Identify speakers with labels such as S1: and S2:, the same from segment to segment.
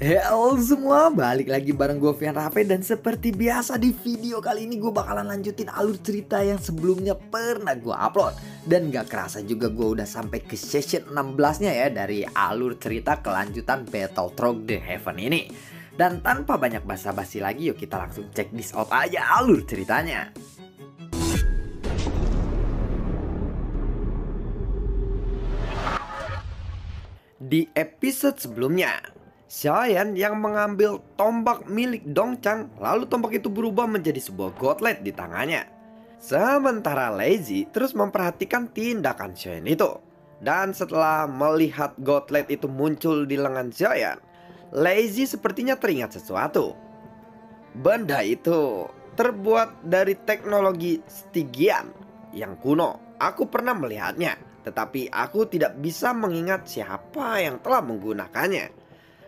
S1: Halo semua, balik lagi bareng gue Vian Rafe. Dan seperti biasa di video kali ini gue bakalan lanjutin alur cerita yang sebelumnya pernah gue upload. Dan gak kerasa juga gue udah sampai ke session 16 nya ya dari alur cerita kelanjutan Battletrog The Heaven ini. Dan tanpa banyak basa-basi lagi, yuk kita langsung check this out aja alur ceritanya. Di episode sebelumnya, Xiaoyan yang mengambil tombak milik Dongchang, lalu tombak itu berubah menjadi sebuah gauntlet di tangannya. Sementara Lazy terus memperhatikan tindakan Xiaoyan itu. Dan setelah melihat gauntlet itu muncul di lengan Xiaoyan, Lazy sepertinya teringat sesuatu. Benda itu terbuat dari teknologi Stygian yang kuno. Aku pernah melihatnya, tetapi aku tidak bisa mengingat siapa yang telah menggunakannya.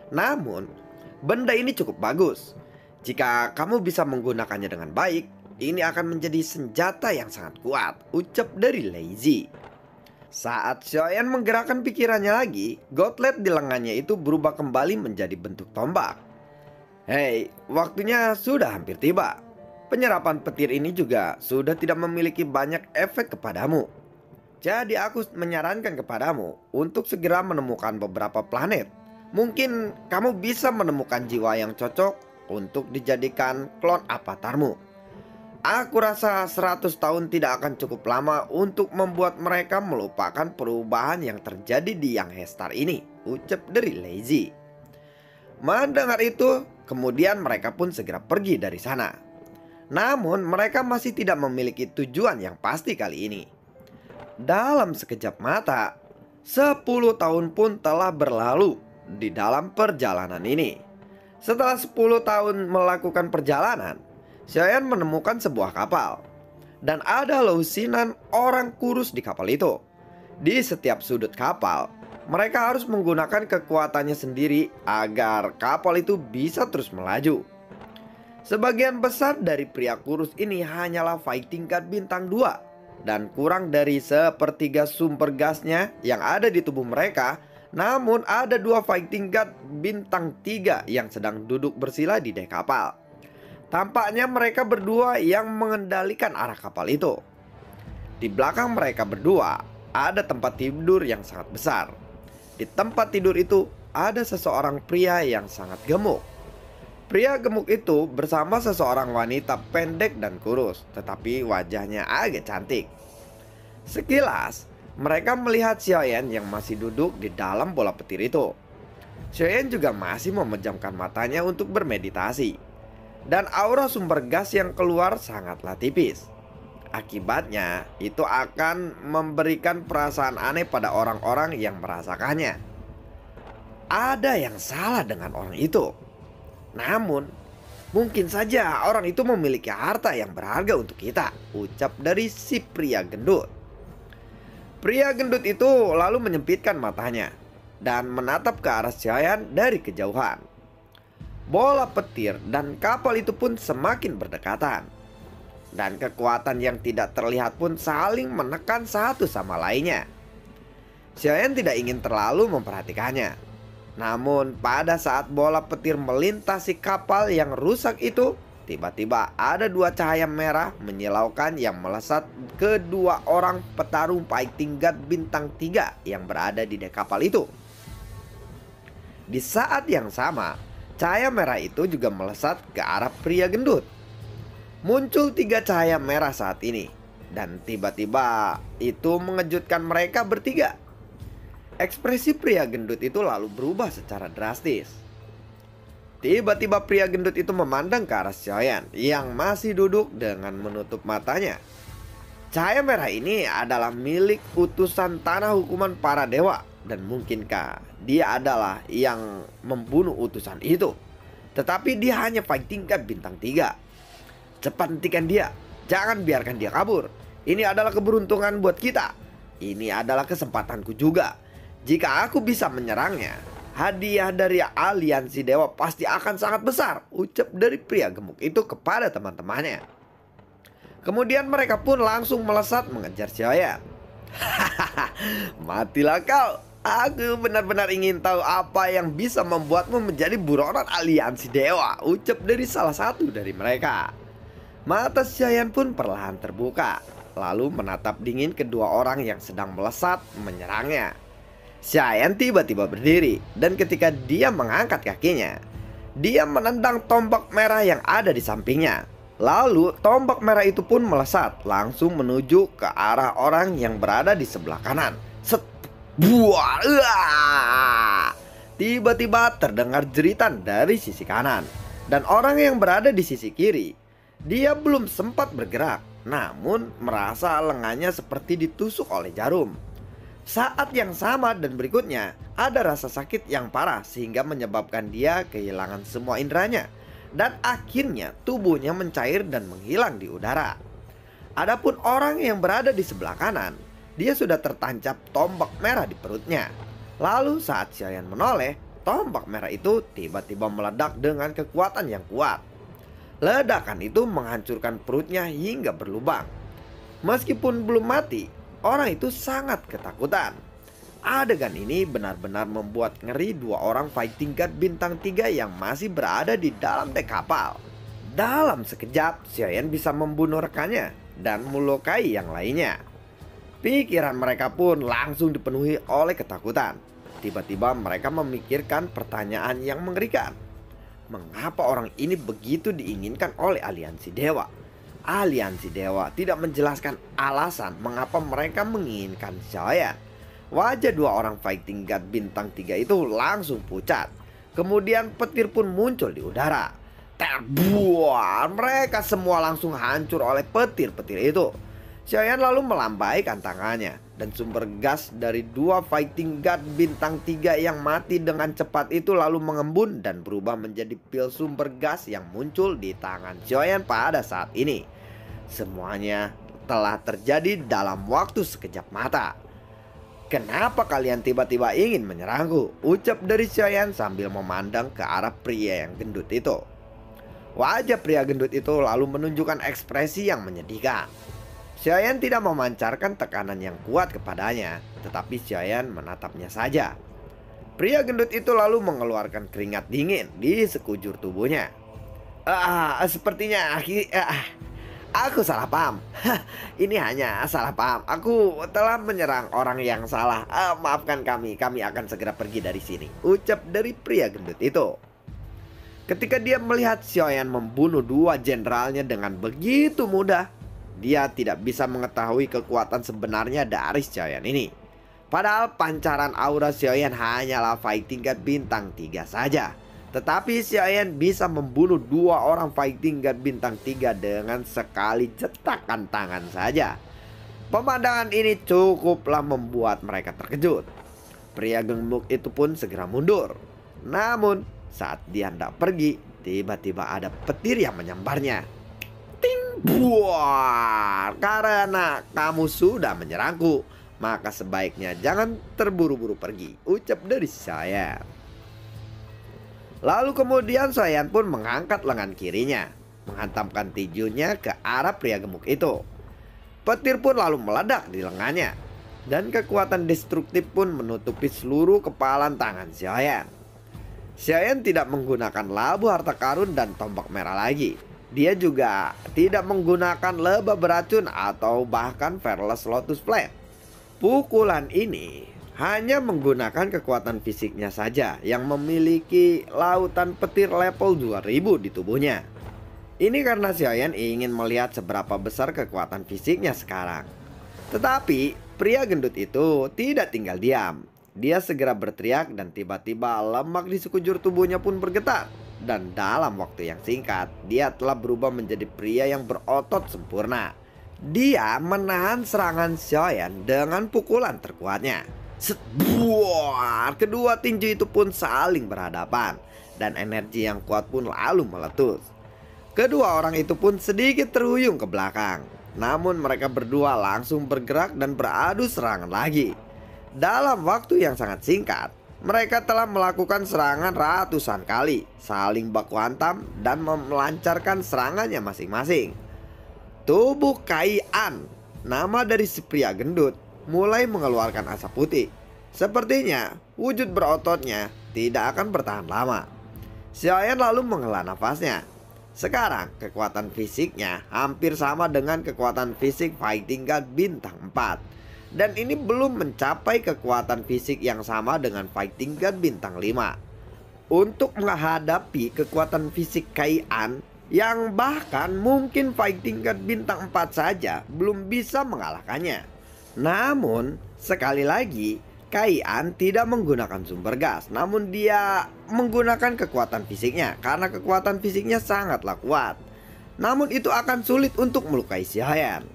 S1: Namun, benda ini cukup bagus. Jika kamu bisa menggunakannya dengan baik, ini akan menjadi senjata yang sangat kuat, ucap dari Lazy. Saat Xiaoyan menggerakkan pikirannya lagi, gauntlet di lengannya itu berubah kembali menjadi bentuk tombak. Hei, waktunya sudah hampir tiba. Penyerapan petir ini juga sudah tidak memiliki banyak efek kepadamu. Jadi aku menyarankan kepadamu untuk segera menemukan beberapa planet. Mungkin kamu bisa menemukan jiwa yang cocok untuk dijadikan klon avatarmu. Aku rasa 100 tahun tidak akan cukup lama untuk membuat mereka melupakan perubahan yang terjadi di Yang Hestar ini, ucap dari Lazy. Mendengar itu, kemudian mereka pun segera pergi dari sana. Namun mereka masih tidak memiliki tujuan yang pasti kali ini. Dalam sekejap mata, 10 tahun pun telah berlalu di dalam perjalanan ini. Setelah 10 tahun melakukan perjalanan, Xiaoyan menemukan sebuah kapal. Dan ada lusinan orang kurus di kapal itu. Di setiap sudut kapal, mereka harus menggunakan kekuatannya sendiri agar kapal itu bisa terus melaju. Sebagian besar dari pria kurus ini hanyalah fighting god bintang 2. Dan kurang dari sepertiga sumber gasnya yang ada di tubuh mereka. Namun ada 2 fighting god bintang 3 yang sedang duduk bersila di dek kapal. Tampaknya mereka berdua yang mengendalikan arah kapal itu. Di belakang mereka berdua ada tempat tidur yang sangat besar. Di tempat tidur itu ada seseorang pria yang sangat gemuk. Pria gemuk itu bersama seseorang wanita pendek dan kurus, tetapi wajahnya agak cantik. Sekilas mereka melihat Xiaoyan yang masih duduk di dalam bola petir itu. Xiaoyan juga masih memejamkan matanya untuk bermeditasi. Dan aura sumber gas yang keluar sangatlah tipis. Akibatnya itu akan memberikan perasaan aneh pada orang-orang yang merasakannya. Ada yang salah dengan orang itu. Namun, mungkin saja orang itu memiliki harta yang berharga untuk kita, ucap dari si pria gendut. Pria gendut itu lalu menyempitkan matanya dan menatap ke arah Xiaoyan dari kejauhan. Bola petir dan kapal itu pun semakin berdekatan. Dan kekuatan yang tidak terlihat pun saling menekan satu sama lainnya. Xiaoyan tidak ingin terlalu memperhatikannya. Namun pada saat bola petir melintasi kapal yang rusak itu, tiba-tiba ada 2 cahaya merah menyilaukan yang melesat ke 2 orang petarung fighting god bintang 3 yang berada di dek kapal itu. Di saat yang sama, cahaya merah itu juga melesat ke arah pria gendut. Muncul 3 cahaya merah saat ini, dan tiba-tiba itu mengejutkan mereka bertiga. Ekspresi pria gendut itu lalu berubah secara drastis. Tiba-tiba pria gendut itu memandang ke arah Xiaoyan yang masih duduk dengan menutup matanya. Cahaya merah ini adalah milik utusan tanah hukuman para dewa. Dan mungkinkah dia adalah yang membunuh utusan itu? Tetapi dia hanya fighting god bintang 3. Cepat hentikan dia. Jangan biarkan dia kabur. Ini adalah keberuntungan buat kita. Ini adalah kesempatanku juga. Jika aku bisa menyerangnya, hadiah dari aliansi dewa pasti akan sangat besar, ucap dari pria gemuk itu kepada teman-temannya. Kemudian mereka pun langsung melesat mengejar Xiaoyan. Hahaha, matilah kau. Aku benar-benar ingin tahu apa yang bisa membuatmu menjadi buronan aliansi dewa, ucap dari salah satu dari mereka. Mata Xiaoyan pun perlahan terbuka, lalu menatap dingin kedua orang yang sedang melesat menyerangnya. Xiaoyan tiba-tiba berdiri, dan ketika dia mengangkat kakinya, dia menendang tombak merah yang ada di sampingnya. Lalu tombak merah itu pun melesat langsung menuju ke arah orang yang berada di sebelah kanan. Set, buah, tiba-tiba terdengar jeritan dari sisi kanan, dan orang yang berada di sisi kiri, dia belum sempat bergerak, namun merasa lengannya seperti ditusuk oleh jarum. Saat yang sama dan berikutnya, ada rasa sakit yang parah sehingga menyebabkan dia kehilangan semua inderanya, dan akhirnya tubuhnya mencair dan menghilang di udara. Adapun orang yang berada di sebelah kanan, dia sudah tertancap tombak merah di perutnya. Lalu saat Xiaoyan menoleh, tombak merah itu tiba-tiba meledak dengan kekuatan yang kuat. Ledakan itu menghancurkan perutnya hingga berlubang. Meskipun belum mati, orang itu sangat ketakutan. Adegan ini benar-benar membuat ngeri dua orang fighting god bintang 3 yang masih berada di dalam dek kapal. Dalam sekejap, Xiaoyan bisa membunuh rekannya dan melukai yang lainnya. Pikiran mereka pun langsung dipenuhi oleh ketakutan. Tiba-tiba mereka memikirkan pertanyaan yang mengerikan. Mengapa orang ini begitu diinginkan oleh aliansi dewa? Aliansi dewa tidak menjelaskan alasan mengapa mereka menginginkan Xiaoyan. Wajah dua orang fighting god bintang 3 itu langsung pucat. Kemudian petir pun muncul di udara. Terbuat, mereka semua langsung hancur oleh petir-petir itu. Xiaoyan lalu melambaikan tangannya, dan sumber gas dari dua fighting god bintang 3 yang mati dengan cepat itu lalu mengembun dan berubah menjadi pil sumber gas yang muncul di tangan Xiaoyan pada saat ini. Semuanya telah terjadi dalam waktu sekejap mata. "Kenapa kalian tiba-tiba ingin menyerangku?" ucap dari Xiaoyan sambil memandang ke arah pria yang gendut itu. Wajah pria gendut itu lalu menunjukkan ekspresi yang menyedihkan. Xiaoyan tidak memancarkan tekanan yang kuat kepadanya, tetapi Xiaoyan menatapnya saja. Pria gendut itu lalu mengeluarkan keringat dingin di sekujur tubuhnya. Sepertinya aku salah paham. Ini hanya salah paham. Aku telah menyerang orang yang salah. Maafkan kami akan segera pergi dari sini, ucap dari pria gendut itu. Ketika dia melihat Xiaoyan membunuh dua jenderalnya dengan begitu mudah, dia tidak bisa mengetahui kekuatan sebenarnya dari Xiaoyan ini. Padahal pancaran aura Xiaoyan hanyalah fighting god bintang 3 saja. Tetapi Xiaoyan bisa membunuh dua orang fighting god bintang 3 dengan sekali cetakan tangan saja. Pemandangan ini cukuplah membuat mereka terkejut. Pria gemuk itu pun segera mundur. Namun saat dia hendak pergi, tiba-tiba ada petir yang menyambarnya. Ting, buar! Karena kamu sudah menyerangku, maka sebaiknya jangan terburu-buru pergi, ucap dari Xiaoyan. Lalu kemudian Xiaoyan pun mengangkat lengan kirinya, menghantamkan tinjunya ke arah pria gemuk itu. Petir pun lalu meledak di lengannya, dan kekuatan destruktif pun menutupi seluruh kepalan tangan Xiaoyan. Xiaoyan tidak menggunakan labu harta karun dan tombak merah lagi. Dia juga tidak menggunakan lebah beracun atau bahkan Fearless Lotus Flame. Pukulan ini hanya menggunakan kekuatan fisiknya saja yang memiliki lautan petir level 2000 di tubuhnya. Ini karena Xiaoyan ingin melihat seberapa besar kekuatan fisiknya sekarang. Tetapi pria gendut itu tidak tinggal diam. Dia segera berteriak dan tiba-tiba lemak di sekujur tubuhnya pun bergetar. Dan dalam waktu yang singkat, dia telah berubah menjadi pria yang berotot sempurna. Dia menahan serangan Xiaoyan dengan pukulan terkuatnya. Sebuah, kedua tinju itu pun saling berhadapan, dan energi yang kuat pun lalu meletus. Kedua orang itu pun sedikit terhuyung ke belakang. Namun mereka berdua langsung bergerak dan beradu serangan lagi. Dalam waktu yang sangat singkat, mereka telah melakukan serangan ratusan kali, saling baku hantam dan melancarkan serangannya masing-masing. Tubuh Kai An, nama dari si pria gendut, mulai mengeluarkan asap putih. Sepertinya wujud berototnya tidak akan bertahan lama. Xiaoyan lalu menghela nafasnya. Sekarang kekuatan fisiknya hampir sama dengan kekuatan fisik Fighting God bintang 4. Dan ini belum mencapai kekuatan fisik yang sama dengan Fighting God bintang 5. Untuk menghadapi kekuatan fisik Kai An yang bahkan mungkin Fighting God bintang 4 saja belum bisa mengalahkannya. Namun sekali lagi Kai An tidak menggunakan sumber gas, namun dia menggunakan kekuatan fisiknya karena kekuatan fisiknya sangatlah kuat. Namun itu akan sulit untuk melukai Xiaoyan.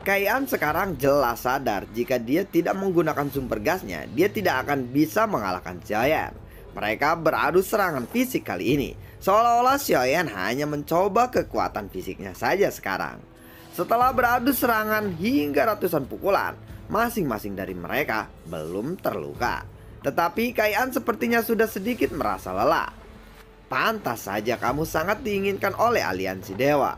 S1: Kai An sekarang jelas sadar jika dia tidak menggunakan sumber gasnya, dia tidak akan bisa mengalahkan Xiaoyan. Mereka beradu serangan fisik kali ini, seolah-olah Xiaoyan hanya mencoba kekuatan fisiknya saja sekarang. Setelah beradu serangan hingga ratusan pukulan, masing-masing dari mereka belum terluka. Tetapi Kai An sepertinya sudah sedikit merasa lelah. Pantas saja kamu sangat diinginkan oleh aliansi dewa.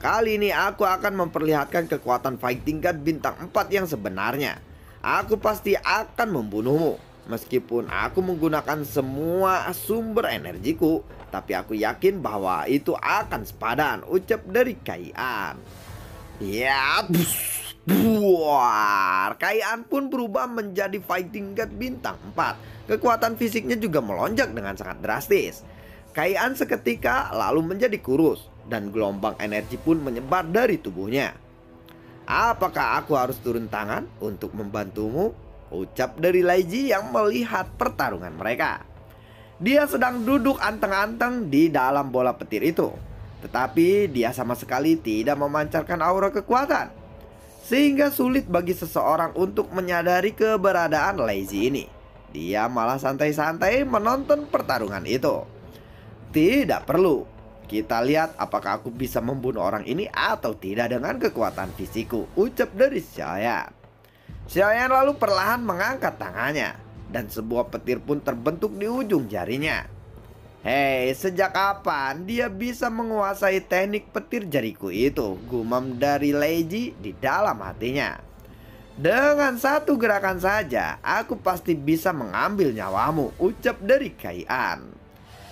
S1: Kali ini aku akan memperlihatkan kekuatan Fighting God bintang 4 yang sebenarnya. Aku pasti akan membunuhmu. Meskipun aku menggunakan semua sumber energiku, tapi aku yakin bahwa itu akan sepadan, ucap dari Kai An. Ya, buar. Kai An pun berubah menjadi Fighting God bintang 4. Kekuatan fisiknya juga melonjak dengan sangat drastis. Kai An seketika lalu menjadi kurus dan gelombang energi pun menyebar dari tubuhnya. Apakah aku harus turun tangan untuk membantumu? Ucap dari Lai Ji yang melihat pertarungan mereka. Dia sedang duduk anteng-anteng di dalam bola petir itu, tetapi dia sama sekali tidak memancarkan aura kekuatan, sehingga sulit bagi seseorang untuk menyadari keberadaan Lai Ji ini. Dia malah santai-santai menonton pertarungan itu. Tidak perlu. Kita lihat apakah aku bisa membunuh orang ini atau tidak dengan kekuatan fisikku, ucap dari Xiaoyan. Xiaoyan lalu perlahan mengangkat tangannya dan sebuah petir pun terbentuk di ujung jarinya. Hei, sejak kapan dia bisa menguasai teknik petir jariku itu? Gumam dari Lai Ji di dalam hatinya. Dengan satu gerakan saja, aku pasti bisa mengambil nyawamu, ucap dari Kai An.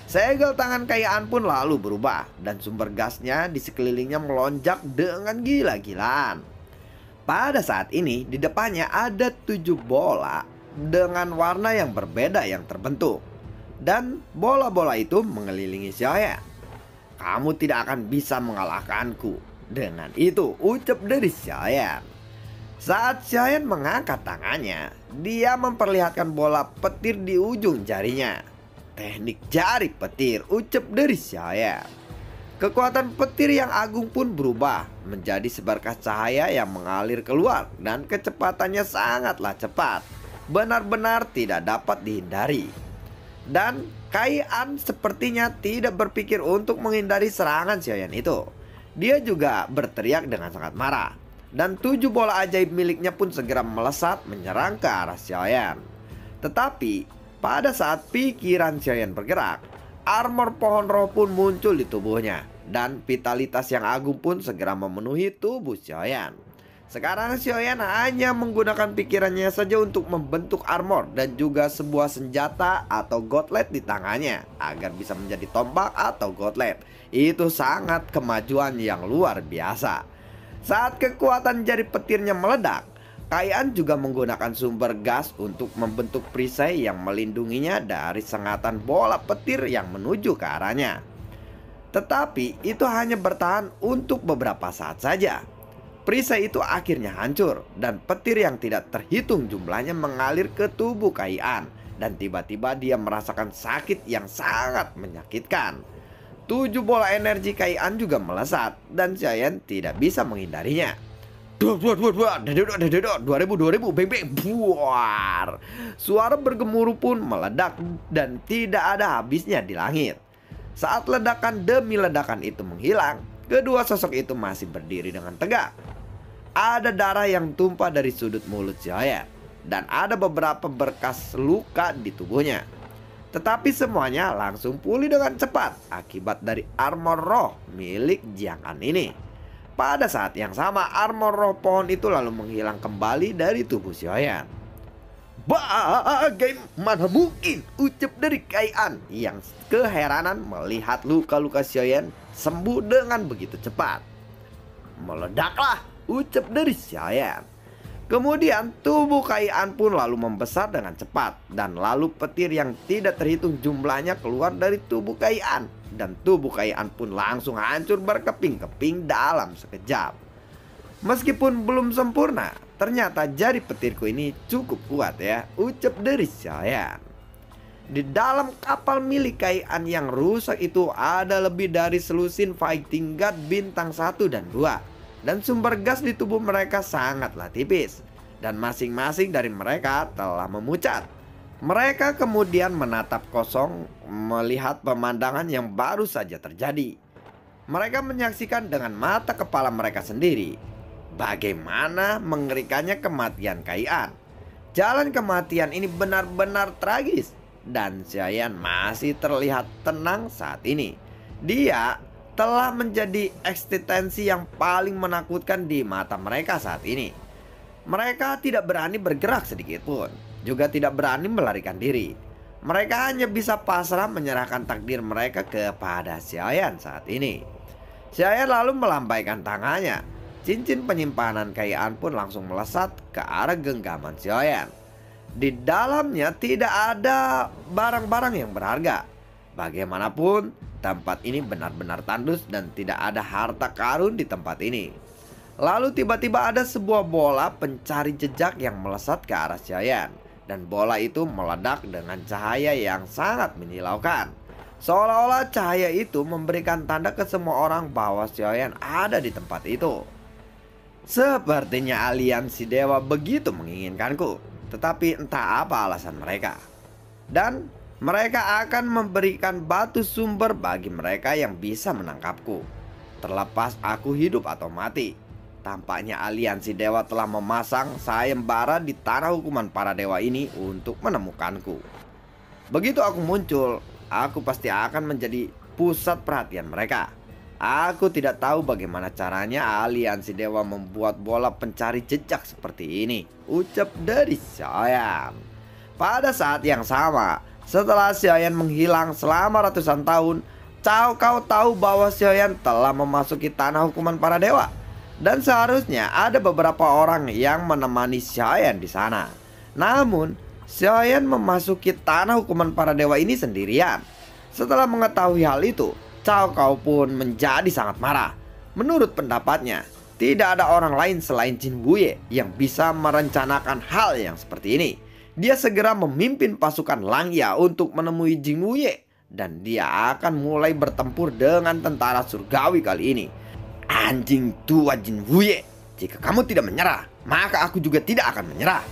S1: Segel tangan Kai An pun lalu berubah dan sumber gasnya di sekelilingnya melonjak dengan gila-gilaan. Pada saat ini di depannya ada 7 bola dengan warna yang berbeda yang terbentuk. Dan bola-bola itu mengelilingi Xiaoyan. Kamu tidak akan bisa mengalahkanku. Dengan itu ucap dari Xiaoyan. Saat Xiaoyan mengangkat tangannya, dia memperlihatkan bola petir di ujung jarinya. Teknik jari petir, ucap dari Xiaoyan. Kekuatan petir yang agung pun berubah menjadi seberkas cahaya yang mengalir keluar dan kecepatannya sangatlah cepat. Benar-benar tidak dapat dihindari. Dan Kai An sepertinya tidak berpikir untuk menghindari serangan Xiaoyan itu. Dia juga berteriak dengan sangat marah. Dan 7 bola ajaib miliknya pun segera melesat menyerang ke arah Xiaoyan. Tetapi pada saat pikiran Xiaoyan bergerak, armor pohon roh pun muncul di tubuhnya. Dan vitalitas yang agung pun segera memenuhi tubuh Xiaoyan. Sekarang Xiaoyan hanya menggunakan pikirannya saja untuk membentuk armor dan juga sebuah senjata atau gauntlet di tangannya agar bisa menjadi tombak atau gauntlet. Itu sangat kemajuan yang luar biasa. Saat kekuatan jari petirnya meledak, Kai An juga menggunakan sumber gas untuk membentuk perisai yang melindunginya dari sengatan bola petir yang menuju ke arahnya. Tetapi itu hanya bertahan untuk beberapa saat saja. Perisai itu akhirnya hancur dan petir yang tidak terhitung jumlahnya mengalir ke tubuh Kai An. Dan tiba-tiba dia merasakan sakit yang sangat menyakitkan. 7 bola energi Kai An juga melesat dan Xiaoyan tidak bisa menghindarinya. 2000 beng beng buar. Suara bergemuruh pun meledak dan tidak ada habisnya di langit. Saat ledakan demi ledakan itu menghilang, kedua sosok itu masih berdiri dengan tegak. Ada darah yang tumpah dari sudut mulut Xiaoyan dan ada beberapa berkas luka di tubuhnya. Tetapi semuanya langsung pulih dengan cepat akibat dari armor roh milik Jiang An ini. Pada saat yang sama, armor roh pohon itu lalu menghilang kembali dari tubuh Xiaoyan. Bagaimana mungkin? Ucap dari Kai-an yang keheranan melihat luka-luka Xiaoyan sembuh dengan begitu cepat. Meledaklah, ucap dari Xiaoyan. Kemudian tubuh Kai-an pun lalu membesar dengan cepat. Dan lalu petir yang tidak terhitung jumlahnya keluar dari tubuh Kai-an. Dan tubuh Kai-an pun langsung hancur berkeping-keping dalam sekejap. Meskipun belum sempurna, ternyata jari petirku ini cukup kuat ya, ucap dari Xiaoyan. Di dalam kapal milik Kai-an yang rusak itu ada lebih dari selusin fighting god bintang 1 dan 2. Dan sumber gas di tubuh mereka sangatlah tipis. Dan masing-masing dari mereka telah memucat. Mereka kemudian menatap kosong melihat pemandangan yang baru saja terjadi. Mereka menyaksikan dengan mata kepala mereka sendiri bagaimana mengerikannya kematian Kai-an. Jalan kematian ini benar-benar tragis. Dan Xiaoyan masih terlihat tenang saat ini. Dia telah menjadi eksistensi yang paling menakutkan di mata mereka saat ini. Mereka tidak berani bergerak sedikit pun, juga tidak berani melarikan diri. Mereka hanya bisa pasrah menyerahkan takdir mereka kepada Xiaoyan saat ini. Xiaoyan lalu melambaikan tangannya. Cincin penyimpanan Kai-an pun langsung melesat ke arah genggaman Xiaoyan. Di dalamnya tidak ada barang-barang yang berharga. Bagaimanapun, tempat ini benar-benar tandus dan tidak ada harta karun di tempat ini. Lalu tiba-tiba ada sebuah bola pencari jejak yang melesat ke arah Xiaoyan. Dan bola itu meledak dengan cahaya yang sangat menyilaukan. Seolah-olah cahaya itu memberikan tanda ke semua orang bahwa Xiaoyan ada di tempat itu. Sepertinya aliansi dewa begitu menginginkanku. Tetapi entah apa alasan mereka. Dan mereka akan memberikan batu sumber bagi mereka yang bisa menangkapku. Terlepas aku hidup atau mati. Tampaknya aliansi dewa telah memasang sayembara di tanah hukuman para dewa ini untuk menemukanku. Begitu aku muncul, aku pasti akan menjadi pusat perhatian mereka. Aku tidak tahu bagaimana caranya aliansi dewa membuat bola pencari jejak seperti ini, ucap dari Xiaoyan. Pada saat yang sama, setelah Xiaoyan menghilang selama ratusan tahun, Cao Cao tahu bahwa Xiaoyan telah memasuki tanah hukuman para dewa. Dan seharusnya ada beberapa orang yang menemani Xiaoyan di sana. Namun, Xiaoyan memasuki tanah hukuman para dewa ini sendirian. Setelah mengetahui hal itu, Cao Cao pun menjadi sangat marah. Menurut pendapatnya, tidak ada orang lain selain Jin Wuye yang bisa merencanakan hal yang seperti ini. Dia segera memimpin pasukan Langya untuk menemui Jin Wuye. Dan dia akan mulai bertempur dengan tentara surgawi kali ini. Anjing tua Jin Wuye, jika kamu tidak menyerah, maka aku juga tidak akan menyerah.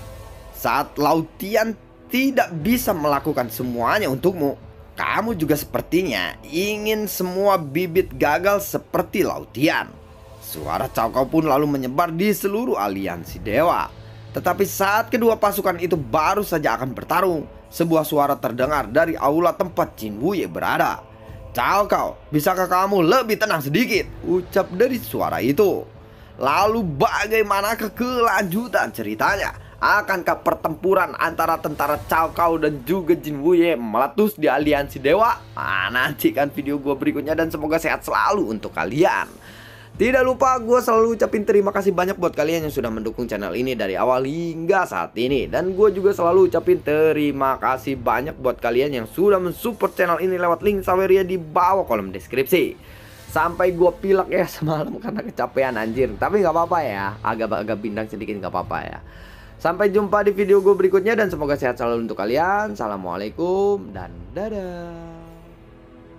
S1: Saat Lautian tidak bisa melakukan semuanya untukmu, kamu juga sepertinya ingin semua bibit gagal seperti Lautian. Suara Cao Cao pun lalu menyebar di seluruh aliansi dewa. Tetapi saat kedua pasukan itu baru saja akan bertarung, sebuah suara terdengar dari aula tempat Jin Wuye berada. Cao Cao, bisakah kamu lebih tenang sedikit? Ucap dari suara itu. Lalu bagaimanakah kelanjutan ceritanya? Akankah pertempuran antara tentara Cao Cao dan juga Jin Wuye meletus di aliansi dewa? Nantikan video gue berikutnya dan semoga sehat selalu untuk kalian. Tidak lupa gue selalu ucapin terima kasih banyak buat kalian yang sudah mendukung channel ini dari awal hingga saat ini. Dan gue juga selalu ucapin terima kasih banyak buat kalian yang sudah mensupport channel ini lewat link Saweria di bawah kolom deskripsi. Sampai gue pilek ya semalam karena kecapean anjir. Tapi gak apa-apa ya, agak bindang sedikit gak apa-apa ya. Sampai jumpa di video gue berikutnya dan semoga sehat selalu untuk kalian. Assalamualaikum dan dadah.